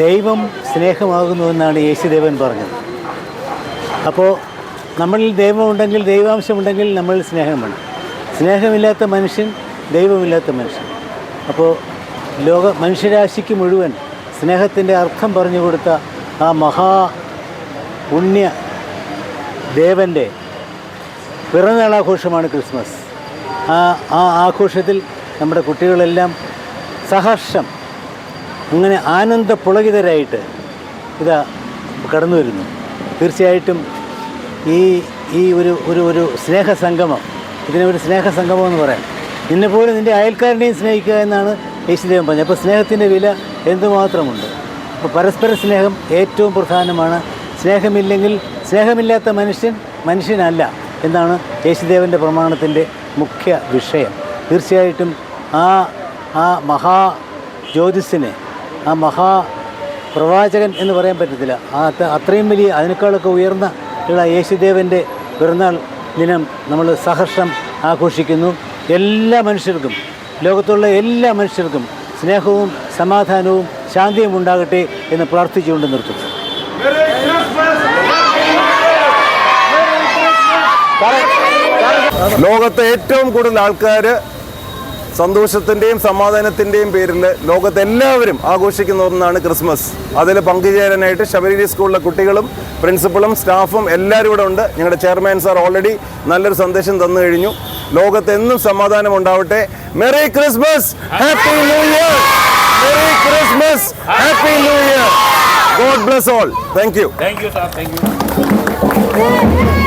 ദൈവം സ്നേഹമാകുന്നുവെന്നാണ് യേശുദേവൻ പറഞ്ഞത്. അപ്പോൾ നമ്മളിൽ ദൈവമുണ്ടെങ്കിൽ, ദൈവാംശമുണ്ടെങ്കിൽ നമ്മളിൽ സ്നേഹം വേണം. സ്നേഹമില്ലാത്ത മനുഷ്യൻ ദൈവമില്ലാത്ത മനുഷ്യൻ. അപ്പോൾ മനുഷ്യരാശിക്ക് മുഴുവൻ സ്നേഹത്തിൻ്റെ അർത്ഥം പറഞ്ഞു കൊടുത്ത ആ പുണ്യ ദേവൻ്റെ പിറന്നാളാഘോഷമാണ് ക്രിസ്മസ്. ആ ആഘോഷത്തിൽ നമ്മുടെ കുട്ടികളെല്ലാം സഹർഷം അങ്ങനെ ആനന്ദപുളകിതരായിട്ട് ഇതാ കടന്നു വരുന്നു. തീർച്ചയായിട്ടും ഈ ഒരു സ്നേഹസംഗമം, ഇതിനെ ഒരു സ്നേഹസംഗമം എന്ന് പറയാം. നിന്നെപ്പോലെ നിൻ്റെ അയൽക്കാരനെയും സ്നേഹിക്കുക എന്നാണ് യേശുദേവൻ പറഞ്ഞത്. അപ്പോൾ സ്നേഹത്തിൻ്റെ വില എന്തുമാത്രമുണ്ട്. അപ്പോൾ പരസ്പര സ്നേഹം ഏറ്റവും പ്രധാനമാണ്. സ്നേഹമില്ലാത്ത മനുഷ്യനല്ല എന്നാണ് യേശുദേവൻ്റെ പ്രമാണത്തിൻ്റെ മുഖ്യ വിഷയം. തീർച്ചയായിട്ടും ആ മഹാജ്യോതിസിനെ, ആ മഹാപ്രവാചകൻ എന്ന് പറയാൻ പറ്റത്തില്ല, അത്രയും വലിയ അതിനേക്കാളൊക്കെ ഉയർന്ന യേശുദേവൻ്റെ പിറന്നാൾ ദിനം നമ്മൾ സഹർഷം ആഘോഷിക്കുന്നു. എല്ലാ മനുഷ്യർക്കും, ലോകത്തുള്ള എല്ലാ മനുഷ്യർക്കും സ്നേഹവും സമാധാനവും ശാന്തിയും ഉണ്ടാകട്ടെ എന്ന് പ്രാർത്ഥിച്ചുകൊണ്ട് നിർത്തുന്നു. ലോകത്തെ ഏറ്റവും കൂടുതൽ ആൾക്കാർ സന്തോഷത്തിൻ്റെയും സമാധാനത്തിൻ്റെയും പേരിൽ ലോകത്തെല്ലാവരും ആഘോഷിക്കുന്ന ഒന്നാണ് ക്രിസ്മസ്. അതിൽ പങ്കുചേരാനായിട്ട് ശബരിമല സ്കൂളിലെ കുട്ടികളും പ്രിൻസിപ്പളും സ്റ്റാഫും എല്ലാവരും ഇവിടെ ഉണ്ട്. ഞങ്ങളുടെ ചെയർമാൻ സാർ ഓൾറെഡി നല്ലൊരു സന്ദേശം തന്നു കഴിഞ്ഞു. ലോകത്തെന്നും സമാധാനം ഉണ്ടാവട്ടെ. Merry Christmas, happy new year. Merry Christmas, happy new year. God bless all. Thank you. Thank you sir. Thank you.